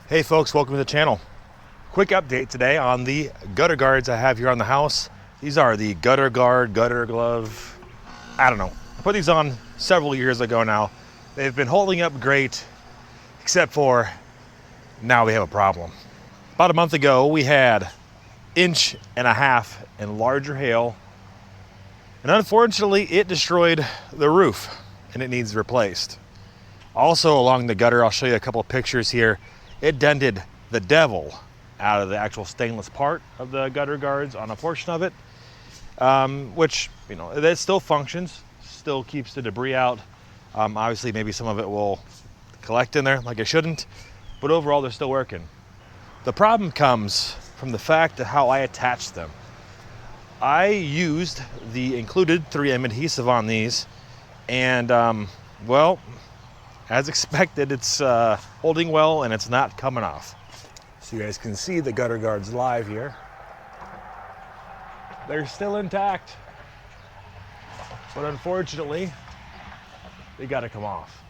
Hey folks, welcome to the channel. Quick update today on the gutter guards I have here on the house. These are the gutter guard, gutter glove, I don't know. I put these on several years ago now. They've been holding up great, except for now we have a problem. About a month ago, we had 1.5 inches and larger hail. And unfortunately, it destroyed the roof and it needs replaced. Also along the gutter, I'll show you a couple of pictures here. It dented the devil out of the actual stainless part of the gutter guards on a portion of it, which, you know, it still functions, still keeps the debris out. Obviously, maybe some of it will collect in there like it shouldn't, but overall, they're still working. The problem comes from the fact of how I attached them. I used the included 3M adhesive on these, and well, as expected, it's holding well and it's not coming off. So you guys can see the gutter guards live here. They're still intact, but unfortunately, they gotta come off.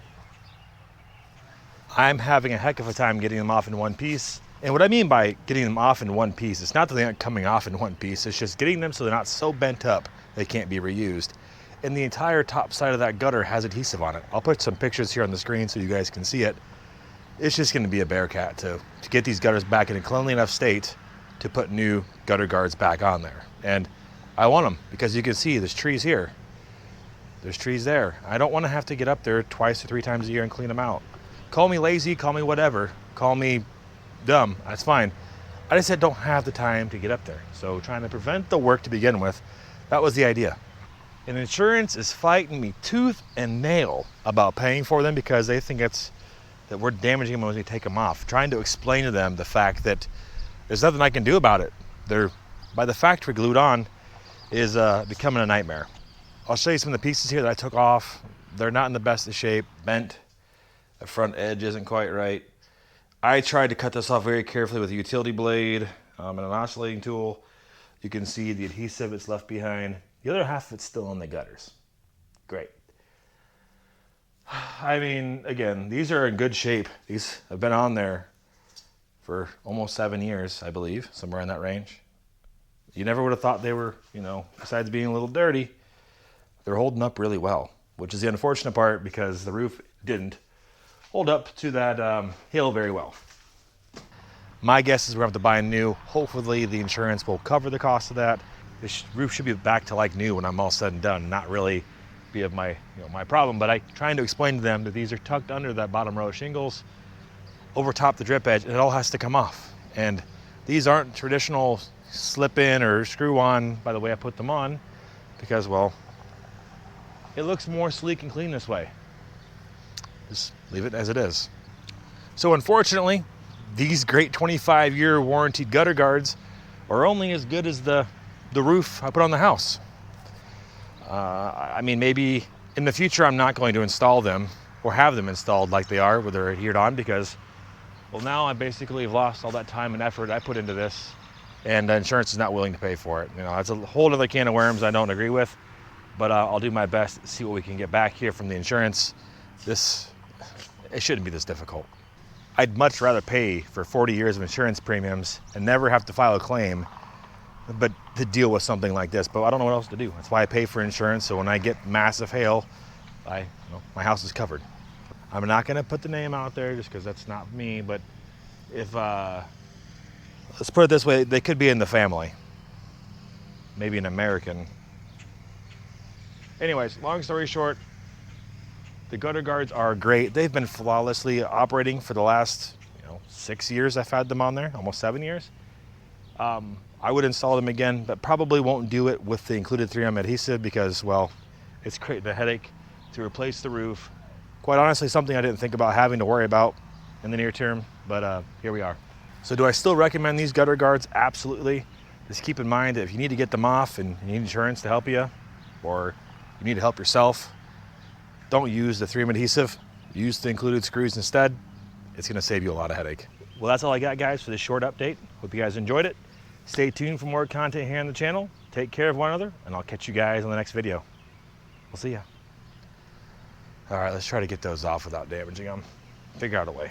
I'm having a heck of a time getting them off in one piece. And what I mean by getting them off in one piece, it's not that they aren't coming off in one piece, it's just getting them so they're not so bent up they can't be reused. And the entire top side of that gutter has adhesive on it. I'll put some pictures here on the screen so you guys can see it. It's just gonna be a bear cat to get these gutters back in a cleanly enough state to put new gutter guards back on there. And I want them because you can see there's trees here. There's trees there. I don't wanna have to get up there twice or 3 times a year and clean them out. Call me lazy, call me whatever, call me dumb, that's fine. I just don't have the time to get up there. So trying to prevent the work to begin with, that was the idea. And insurance is fighting me tooth and nail about paying for them because they think that we're damaging them when we take them off. Trying to explain to them the fact that there's nothing I can do about it. They're, by the factory glued on, is becoming a nightmare. I'll show you some of the pieces here that I took off. They're not in the best of shape, bent. The front edge isn't quite right. I tried to cut this off very carefully with a utility blade and an oscillating tool. You can see the adhesive it's left behind. The other half of it's still in the gutters. Great. I mean, again, these are in good shape. These have been on there for almost 7 years, I believe, somewhere in that range. You never would have thought they were, you know, besides being a little dirty, they're holding up really well, which is the unfortunate part because the roof didn't hold up to that hail very well. My guess is we're going to have to buy new. Hopefully the insurance will cover the cost of that. This roof should be back to like new when I'm all said and done, not really be of my, my problem, but I'm trying to explain to them that these are tucked under that bottom row of shingles, over top the drip edge, and it all has to come off. And these aren't traditional slip in or screw on by the way I put them on, because, well, it looks more sleek and clean this way. Just leave it as it is. So unfortunately, these great 25-year warranted gutter guards are only as good as the roof I put on the house. I mean, maybe in the future I'm not going to install them or have them installed like they are, where they're adhered on, because, well, now I basically have lost all that time and effort I put into this, and insurance is not willing to pay for it. You know, it's a whole other can of worms I don't agree with, but I'll do my best to see what we can get back here from the insurance. It shouldn't be this difficult. I'd much rather pay for 40 years of insurance premiums and never have to file a claim, but to deal with something like this. But I don't know what else to do. That's why I pay for insurance, so when I get massive hail, my house is covered. I'm not gonna put the name out there just because that's not me, but if, let's put it this way, they could be in the family. Maybe an American. Anyways, long story short, the gutter guards are great. They've been flawlessly operating for the last 6 years I've had them on there, almost 7 years. I would install them again, but probably won't do it with the included 3M adhesive because, well, it's creating a headache to replace the roof. Quite honestly, something I didn't think about having to worry about in the near term, but here we are. So do I still recommend these gutter guards? Absolutely. Just keep in mind that if you need to get them off and you need insurance to help you, or you need to help yourself, don't use the 3M adhesive. Use the included screws instead. It's gonna save you a lot of headache. Well, that's all I got, guys, for this short update. Hope you guys enjoyed it. Stay tuned for more content here on the channel. Take care of one another, and I'll catch you guys on the next video. We'll see ya. All right, let's try to get those off without damaging them. Figure out a way.